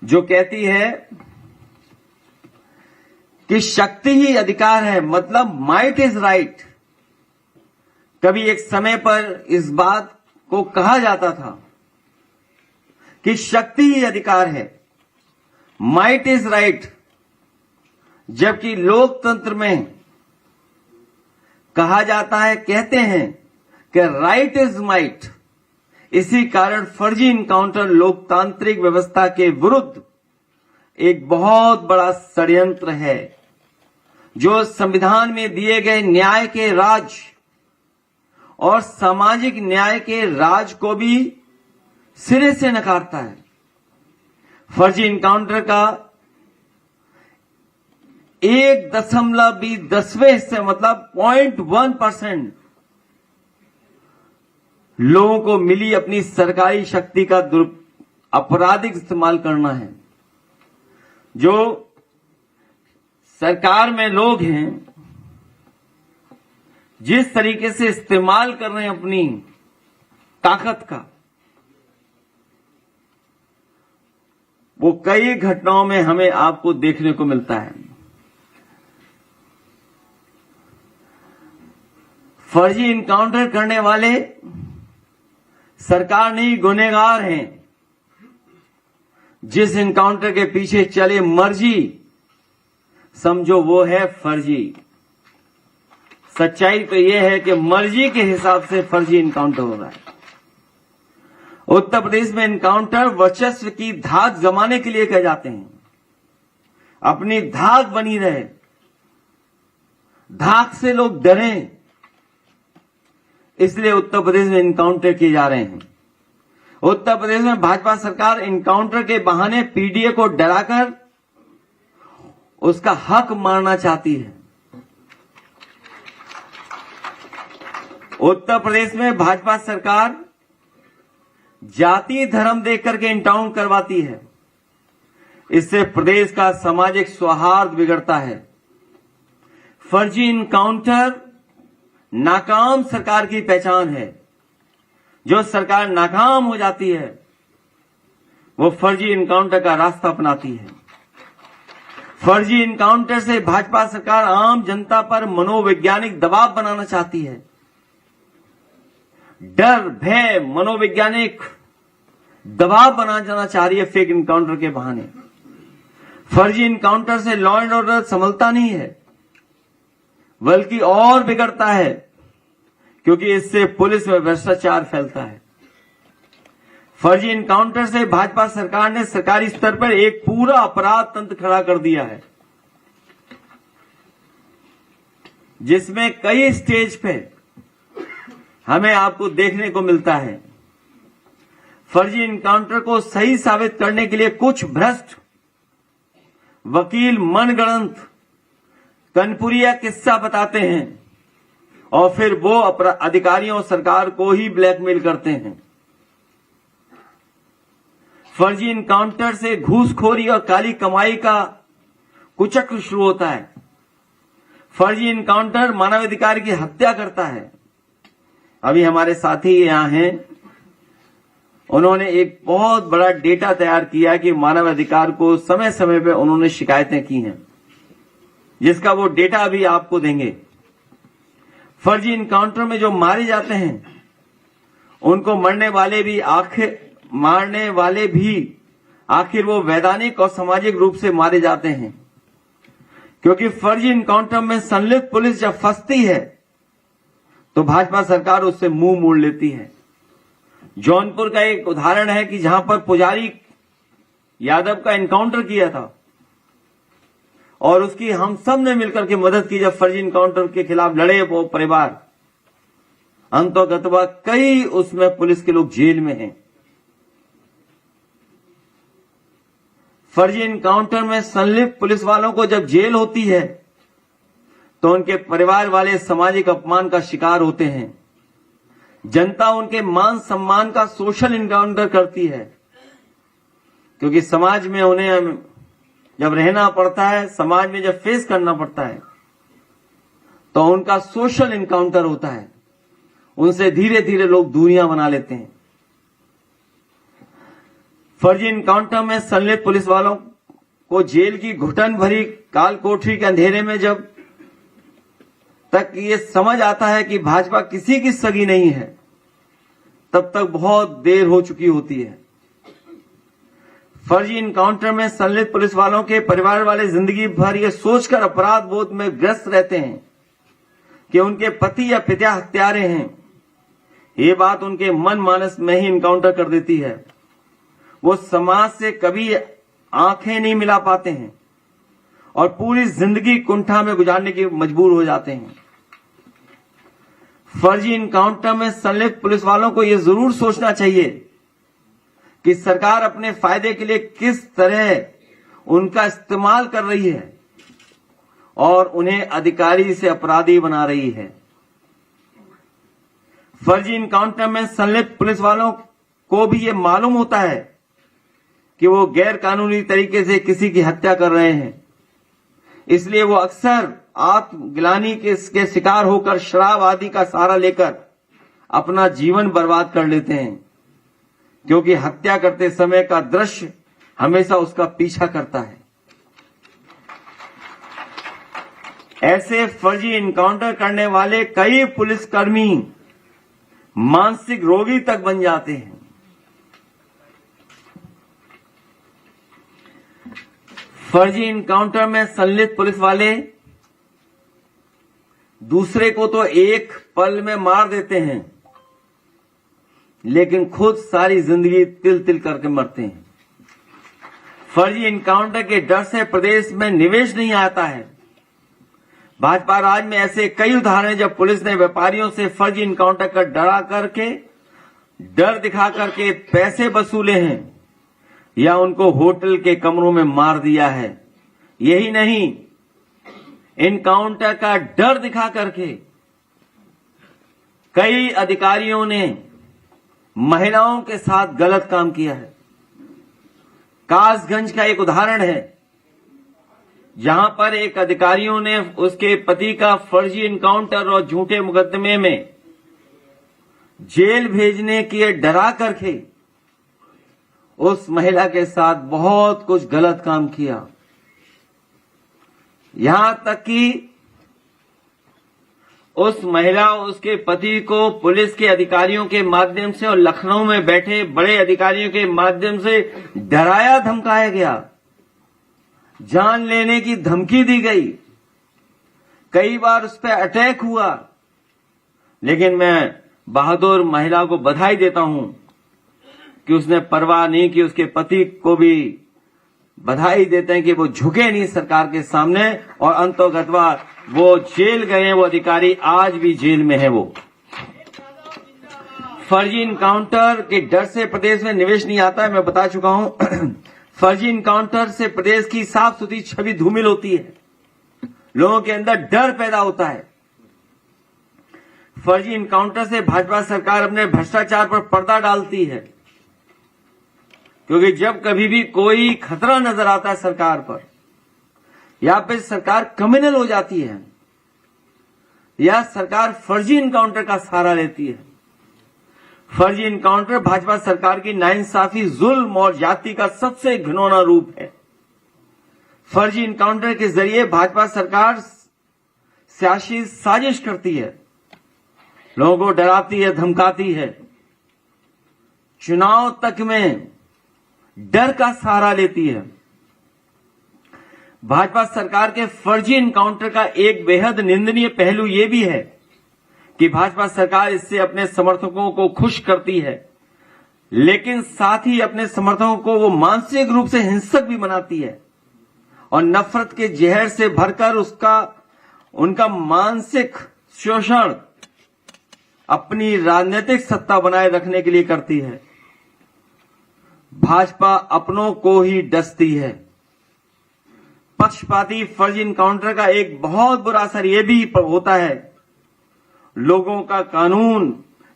जो कहती है कि शक्ति ही अधिकार है, मतलब माइट इज राइट। कभी एक समय पर इस बात को कहा जाता था कि शक्ति ही अधिकार है, माइट इज राइट, जबकि लोकतंत्र में कहा जाता है, कहते हैं कि राइट इज माइट। इसी कारण फर्जी इनकाउंटर लोकतांत्रिक व्यवस्था के विरुद्ध एक बहुत बड़ा षड्यंत्र है, जो संविधान में दिए गए न्याय के राज और सामाजिक न्याय के राज को भी सिरे से नकारता है। फर्जी इनकाउंटर का 1.10वें हिस्से मतलब 0.1% लोगों को मिली अपनी सरकारी शक्ति का अपराधिक इस्तेमाल करना है। जो सरकार में लोग हैं, जिस तरीके से इस्तेमाल कर रहे हैं अपनी ताकत का, वो कई घटनाओं में हमें आपको देखने को मिलता है। फर्जी इनकाउंटर करने वाले सरकार नहीं, गुनहगार हैं। जिस इनकाउंटर के पीछे चले मर्जी, समझो वो है फर्जी। सच्चाई तो यह है कि मर्जी के हिसाब से फर्जी इनकाउंटर हो रहा है। उत्तर प्रदेश में इनकाउंटर वर्चस्व की धाक जमाने के लिए कहे जाते हैं। अपनी धाक बनी रहे, धाक से लोग डरें, इसलिए उत्तर प्रदेश में इनकाउंटर किए जा रहे हैं। उत्तर प्रदेश में भाजपा सरकार इनकाउंटर के बहाने पीडीए को डराकर उसका हक मारना चाहती है। उत्तर प्रदेश में भाजपा सरकार जाति धर्म देख करके इनकाउंटर करवाती है। इससे प्रदेश का सामाजिक सौहार्द बिगड़ता है। फर्जी इनकाउंटर नाकाम सरकार की पहचान है। जो सरकार नाकाम हो जाती है, वो फर्जी इनकाउंटर का रास्ता अपनाती है। फर्जी इनकाउंटर से भाजपा सरकार आम जनता पर मनोवैज्ञानिक दबाव बनाना चाहती है। डर, भय, मनोवैज्ञानिक दबाव बनाना चाह रही है फेक इनकाउंटर के बहाने। फर्जी इनकाउंटर से लॉ एंड ऑर्डर संभलता नहीं है, बल्कि और बिगड़ता है, क्योंकि इससे पुलिस में भ्रष्टाचार फैलता है। फर्जी इनकाउंटर से भाजपा सरकार ने सरकारी स्तर पर एक पूरा अपराध तंत्र खड़ा कर दिया है, जिसमें कई स्टेज पे हमें आपको देखने को मिलता है। फर्जी इनकाउंटर को सही साबित करने के लिए कुछ भ्रष्ट वकील मनगढ़ंत कनपुरिया किस्सा बताते हैं और फिर वो अधिकारियों और सरकार को ही ब्लैकमेल करते हैं। फर्जी इनकाउंटर से घूसखोरी और काली कमाई का कुचक्र शुरू होता है। फर्जी इनकाउंटर मानवाधिकार की हत्या करता है। अभी हमारे साथी यहां हैं, उन्होंने एक बहुत बड़ा डेटा तैयार किया कि मानवाधिकार को समय समय पे उन्होंने शिकायतें की हैं, जिसका वो डेटा भी आपको देंगे। फर्जी इनकाउंटर में जो मारे जाते हैं, उनको मारने वाले भी आखिर वो वैधानिक और सामाजिक रूप से मारे जाते हैं, क्योंकि फर्जी इनकाउंटर में संलिप्त पुलिस जब फंसती है तो भाजपा सरकार उससे मुंह मोड़ लेती है। जौनपुर का एक उदाहरण है कि जहां पर पुजारी यादव का इनकाउंटर किया था और उसकी हम सब ने मिलकर के मदद की। जब फर्जी इनकाउंटर के खिलाफ लड़े वो परिवार, अंततः कई उसमें पुलिस के लोग जेल में हैं। फर्जी इनकाउंटर में संलिप्त पुलिस वालों को जब जेल होती है तो उनके परिवार वाले सामाजिक अपमान का शिकार होते हैं। जनता उनके मान सम्मान का सोशल इनकाउंटर करती है, क्योंकि समाज में उन्हें जब रहना पड़ता है, समाज में जब फेस करना पड़ता है, तो उनका सोशल इनकाउंटर होता है। उनसे धीरे धीरे लोग दूरियां बना लेते हैं। फर्जी इनकाउंटर में संलिप्त पुलिस वालों को जेल की घुटन भरी काल कोठरी के अंधेरे में जब तक ये समझ आता है कि भाजपा किसी की सगी नहीं है, तब तक बहुत देर हो चुकी होती है। फर्जी इनकाउंटर में संलिप्त पुलिस वालों के परिवार वाले जिंदगी भर ये सोचकर अपराध बोध में ग्रस्त रहते हैं कि उनके पति या पिता हत्यारे हैं। ये बात उनके मन मानस में ही इनकाउंटर कर देती है। वो समाज से कभी आंखें नहीं मिला पाते हैं और पूरी जिंदगी कुंठा में गुजारने के मजबूर हो जाते हैं। फर्जी इनकाउंटर में संलिप्त पुलिस वालों को यह जरूर सोचना चाहिए कि सरकार अपने फायदे के लिए किस तरह उनका इस्तेमाल कर रही है और उन्हें अधिकारी से अपराधी बना रही है। फर्जी इनकाउंटर में संलिप्त पुलिस वालों को भी ये मालूम होता है कि वो गैर कानूनी तरीके से किसी की हत्या कर रहे हैं, इसलिए वो अक्सर आत्मग्लानि के शिकार होकर शराब आदि का सहारा लेकर अपना जीवन बर्बाद कर लेते हैं, क्योंकि हत्या करते समय का दृश्य हमेशा उसका पीछा करता है। ऐसे फर्जी इनकाउंटर करने वाले कई पुलिसकर्मी मानसिक रोगी तक बन जाते हैं। फर्जी इनकाउंटर में संलिप्त पुलिस वाले दूसरे को तो एक पल में मार देते हैं, लेकिन खुद सारी जिंदगी तिल तिल करके मरते हैं। फर्जी इनकाउंटर के डर से प्रदेश में निवेश नहीं आता है। भाजपा राज में ऐसे कई उदाहरण हैं जब पुलिस ने व्यापारियों से फर्जी इनकाउंटर कर डर दिखा करके पैसे वसूले हैं या उनको होटल के कमरों में मार दिया है। यही नहीं, इनकाउंटर का डर दिखा करके कई अधिकारियों ने महिलाओं के साथ गलत काम किया है। कासगंज का एक उदाहरण है, जहां पर एक अधिकारियों ने उसके पति का फर्जी इनकाउंटर और झूठे मुकदमे में जेल भेजने के डरा करके उस महिला के साथ बहुत कुछ गलत काम किया। यहां तक कि उस महिला उसके पति को पुलिस के अधिकारियों के माध्यम से और लखनऊ में बैठे बड़े अधिकारियों के माध्यम से डराया धमकाया गया, जान लेने की धमकी दी गई, कई बार उस पर अटैक हुआ। लेकिन मैं बहादुर महिला को बधाई देता हूं कि उसने परवाह नहीं की। उसके पति को भी बधाई देते हैं कि वो झुके नहीं सरकार के सामने और अंतोगतवा वो जेल गए। वो अधिकारी आज भी जेल में है। वो फर्जी इनकाउंटर के डर से प्रदेश में निवेश नहीं आता है, मैं बता चुका हूं। फर्जी इनकाउंटर से प्रदेश की साफ सुथरी छवि धूमिल होती है, लोगों के अंदर डर पैदा होता है। फर्जी इनकाउंटर से भाजपा सरकार अपने भ्रष्टाचार पर पर्दा डालती है, क्योंकि जब कभी भी कोई खतरा नजर आता है सरकार पर, या फिर सरकार क्रिमिनल हो जाती है, या सरकार फर्जी इनकाउंटर का सहारा लेती है। फर्जी इनकाउंटर भाजपा सरकार की नाइंसाफी, जुल्म और जाति का सबसे घिनौना रूप है। फर्जी इनकाउंटर के जरिए भाजपा सरकार सियासी साजिश करती है, लोगों को डराती है, धमकाती है, चुनाव तक में डर का सहारा लेती है। भाजपा सरकार के फर्जी इनकाउंटर का एक बेहद निंदनीय पहलू यह भी है कि भाजपा सरकार इससे अपने समर्थकों को खुश करती है, लेकिन साथ ही अपने समर्थकों को वो मानसिक रूप से हिंसक भी बनाती है और नफरत के जहर से भरकर उनका मानसिक शोषण अपनी राजनीतिक सत्ता बनाए रखने के लिए करती है। भाजपा अपनों को ही डसती है। पक्षपाती फर्जी इनकाउंटर का एक बहुत बुरा असर यह भी होता है, लोगों का कानून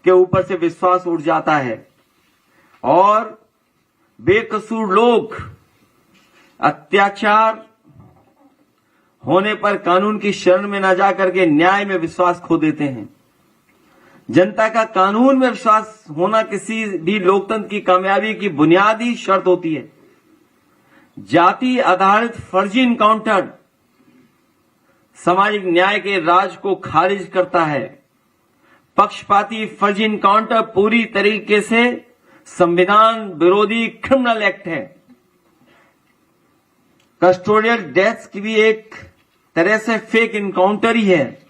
के ऊपर से विश्वास उठ जाता है और बेकसूर लोग अत्याचार होने पर कानून की शरण में न जाकर के न्याय में विश्वास खो देते हैं। जनता का कानून में विश्वास होना किसी भी लोकतंत्र की कामयाबी की बुनियादी शर्त होती है। जाति आधारित फर्जी इनकाउंटर सामाजिक न्याय के राज को खारिज करता है। पक्षपाती फर्जी इनकाउंटर पूरी तरीके से संविधान विरोधी क्रिमिनल एक्ट है। कस्टोडियल डेथ्स की भी एक तरह से फेक इनकाउंटर ही है।